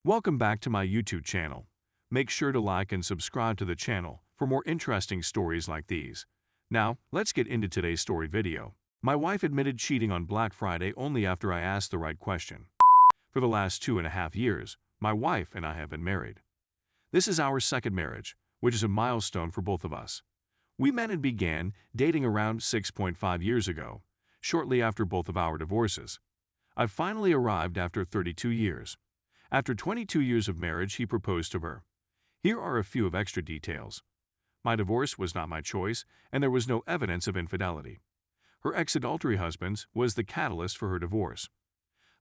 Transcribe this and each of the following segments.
Welcome back to my YouTube channel. Make sure to like and subscribe to the channel for more interesting stories like these. Now, let's get into today's story video. My wife admitted cheating on Black Friday only after I asked the right question. For the last 2.5 years, my wife and I have been married. This is our second marriage, which is a milestone for both of us. We met and began dating around 6.5 years ago, shortly after both of our divorces. I've finally arrived after 32 years. After 22 years of marriage, he proposed to her. Here are a few of extra details. My divorce was not my choice, and there was no evidence of infidelity. Her ex-adultery husband was the catalyst for her divorce.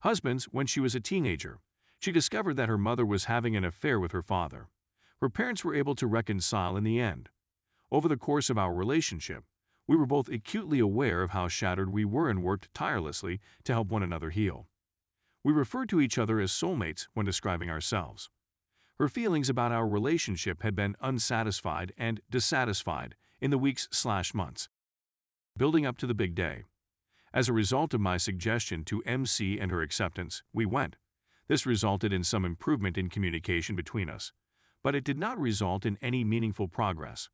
Husbands, when she was a teenager, she discovered that her mother was having an affair with her father. Her parents were able to reconcile in the end. Over the course of our relationship, we were both acutely aware of how shattered we were and worked tirelessly to help one another heal. We referred to each other as soulmates when describing ourselves. Her feelings about our relationship had been unsatisfied and dissatisfied in the weeks/months building up to the big day. As a result of my suggestion to MC and her acceptance, we went. This resulted in some improvement in communication between us, but it did not result in any meaningful progress.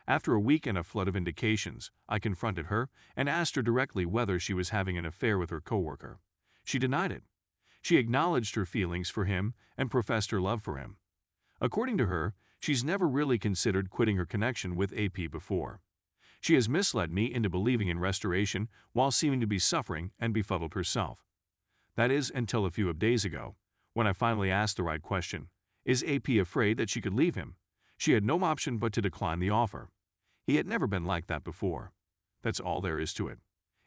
After a week and a flood of indications, I confronted her and asked her directly whether she was having an affair with her coworker. She denied it. She acknowledged her feelings for him and professed her love for him. According to her, she's never really considered quitting her connection with AP before. She has misled me into believing in restoration while seeming to be suffering and befuddled herself. That is, until a few days ago, when I finally asked the right question, is AP afraid that she could leave him? She had no option but to decline the offer. He had never been like that before. That's all there is to it.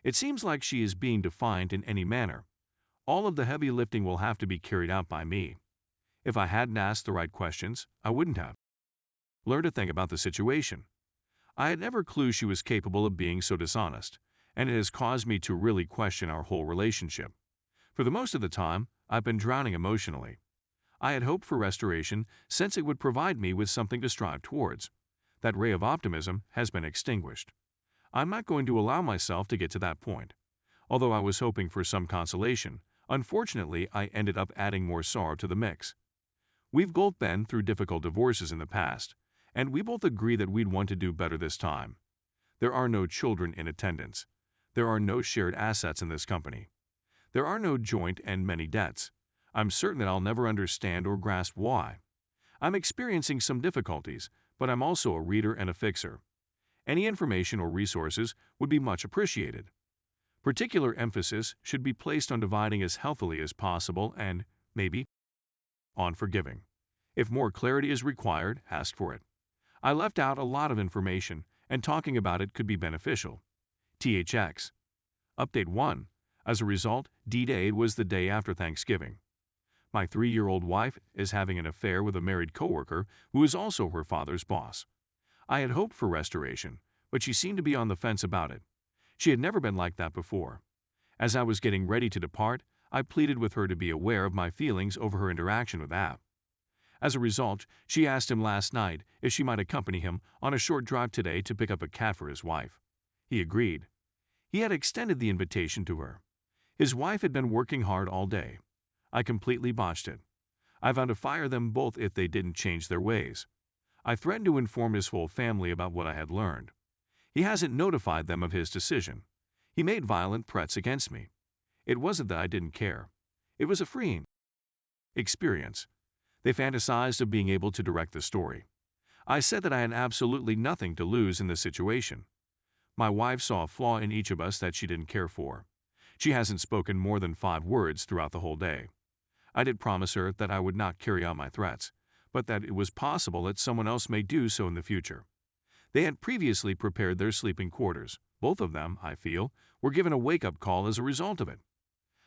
It seems like she is being defiant in any manner. All of the heavy lifting will have to be carried out by me. If I hadn't asked the right questions, I wouldn't have learned to think about the situation. I had never clued she was capable of being so dishonest, and it has caused me to really question our whole relationship. For the most of the time, I've been drowning emotionally. I had hoped for restoration since it would provide me with something to strive towards. That ray of optimism has been extinguished. I'm not going to allow myself to get to that point. Although I was hoping for some consolation, unfortunately I ended up adding more sorrow to the mix. We've both been through difficult divorces in the past, and we both agree that we'd want to do better this time. There are no children in attendance. There are no shared assets in this company. There are no joint and many debts. I'm certain that I'll never understand or grasp why. I'm experiencing some difficulties, but I'm also a reader and a fixer. Any information or resources would be much appreciated. Particular emphasis should be placed on dividing as healthily as possible and, maybe, on forgiving. If more clarity is required, ask for it. I left out a lot of information, and talking about it could be beneficial. THX. Update 1. As a result, D-Day was the day after Thanksgiving. My 3-year-old wife is having an affair with a married coworker who is also her father's boss. I had hoped for restoration, but she seemed to be on the fence about it. She had never been like that before. As I was getting ready to depart, I pleaded with her to be aware of my feelings over her interaction with App. As a result, she asked him last night if she might accompany him on a short drive today to pick up a cat for his wife. He agreed. He had extended the invitation to her. His wife had been working hard all day. I completely botched it. I vowed to fire them both if they didn't change their ways. I threatened to inform his whole family about what I had learned. He hasn't notified them of his decision. He made violent threats against me. It wasn't that I didn't care. It was a freeing experience. They fantasized of being able to direct the story. I said that I had absolutely nothing to lose in this situation. My wife saw a flaw in each of us that she didn't care for. She hasn't spoken more than 5 words throughout the whole day. I did promise her that I would not carry out my threats, but that it was possible that someone else may do so in the future. They had previously prepared their sleeping quarters. Both of them, I feel, were given a wake-up call as a result of it.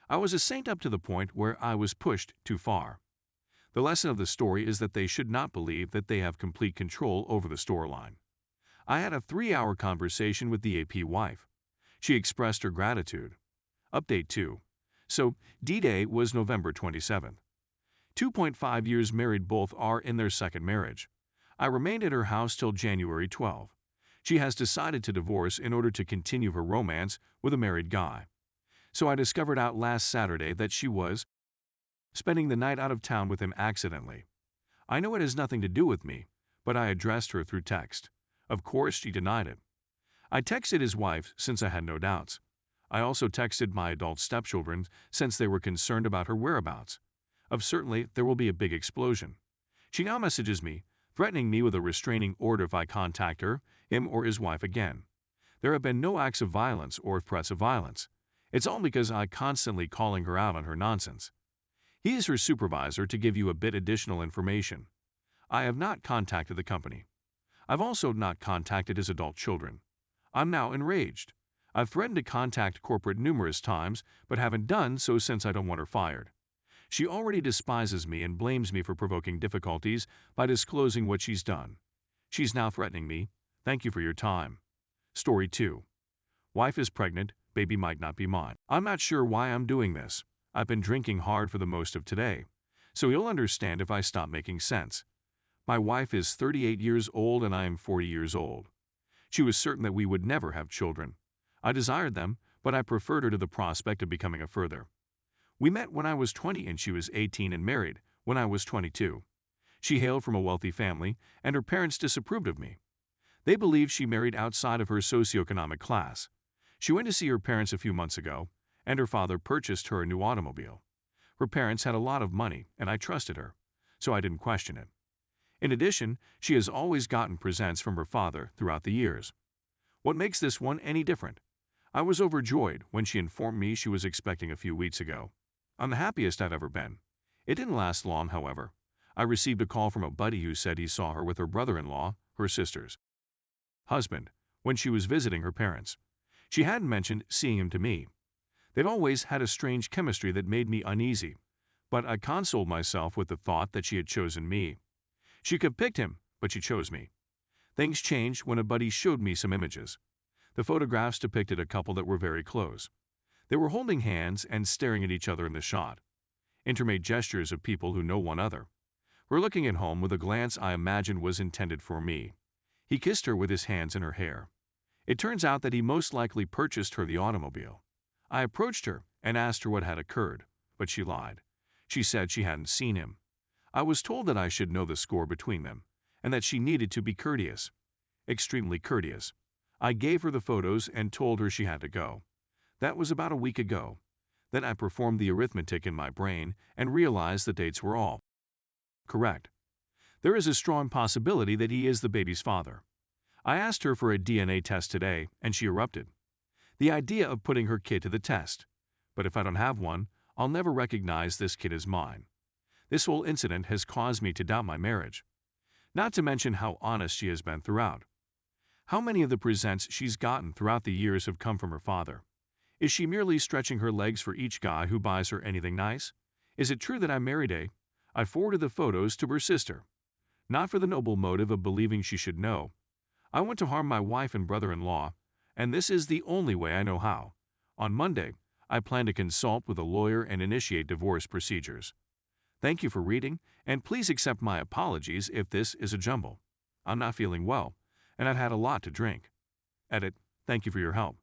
I was a saint up to the point where I was pushed too far. The lesson of the story is that they should not believe that they have complete control over the storyline. I had a 3-hour conversation with the AP wife. She expressed her gratitude. Update 2. So, D-Day was November 27th. 2.5 years married, both are in their second marriage. I remained at her house till January 12. She has decided to divorce in order to continue her romance with a married guy. So I discovered out last Saturday that she was spending the night out of town with him accidentally. I know it has nothing to do with me, but I addressed her through text. Of course, she denied it. I texted his wife since I had no doubts. I also texted my adult stepchildren since they were concerned about her whereabouts. Certainly, there will be a big explosion. She now messages me, threatening me with a restraining order if I contact her, him, or his wife again. There have been no acts of violence or threats of violence. It's all because I constantly calling her out on her nonsense. He is her supervisor to give you a bit additional information. I have not contacted the company. I've also not contacted his adult children. I'm now enraged. I've threatened to contact corporate numerous times, but haven't done so since I don't want her fired. She already despises me and blames me for provoking difficulties by disclosing what she's done. She's now threatening me. Thank you for your time. Story 2. Wife is pregnant, baby might not be mine. I'm not sure why I'm doing this. I've been drinking hard for the most of today, so you'll understand if I stop making sense. My wife is 38 years old and I am 40 years old. She was certain that we would never have children. I desired them, but I preferred her to the prospect of becoming a further. We met when I was 20 and she was 18 and married when I was 22. She hailed from a wealthy family and her parents disapproved of me. They believed she married outside of her socioeconomic class. She went to see her parents a few months ago and her father purchased her a new automobile. Her parents had a lot of money and I trusted her, so I didn't question it. In addition, she has always gotten presents from her father throughout the years. What makes this one any different? I was overjoyed when she informed me she was expecting a few weeks ago. I'm the happiest I've ever been. It didn't last long, however. I received a call from a buddy who said he saw her with her brother-in-law, her sister's husband, when she was visiting her parents. She hadn't mentioned seeing him to me. They'd always had a strange chemistry that made me uneasy, but I consoled myself with the thought that she had chosen me. She could have picked him, but she chose me. Things changed when a buddy showed me some images. The photographs depicted a couple that were very close. They were holding hands and staring at each other in the shot. Intermade gestures of people who know one another. Were looking at home with a glance I imagined was intended for me. He kissed her with his hands in her hair. It turns out that he most likely purchased her the automobile. I approached her and asked her what had occurred, but she lied. She said she hadn't seen him. I was told that I should know the score between them, and that she needed to be courteous. Extremely courteous. I gave her the photos and told her she had to go. That was about a week ago. Then I performed the arithmetic in my brain and realized the dates were all correct. There is a strong possibility that he is the baby's father. I asked her for a DNA test today, and she erupted. The idea of putting her kid to the test. But if I don't have one, I'll never recognize this kid as mine. This whole incident has caused me to doubt my marriage. Not to mention how honest she has been throughout. How many of the presents she's gotten throughout the years have come from her father? Is she merely stretching her legs for each guy who buys her anything nice? Is it true that I married a? I forwarded the photos to her sister. Not for the noble motive of believing she should know. I want to harm my wife and brother-in-law, and this is the only way I know how. On Monday, I plan to consult with a lawyer and initiate divorce procedures. Thank you for reading, and please accept my apologies if this is a jumble. I'm not feeling well, and I've had a lot to drink. Edit. Thank you for your help.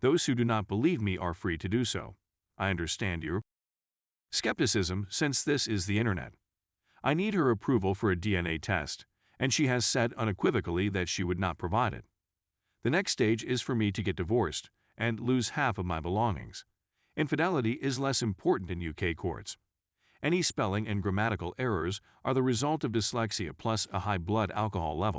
Those who do not believe me are free to do so. I understand your skepticism since this is the internet. I need her approval for a DNA test, and she has said unequivocally that she would not provide it. The next stage is for me to get divorced and lose half of my belongings. Infidelity is less important in UK courts. Any spelling and grammatical errors are the result of dyslexia plus a high blood alcohol level.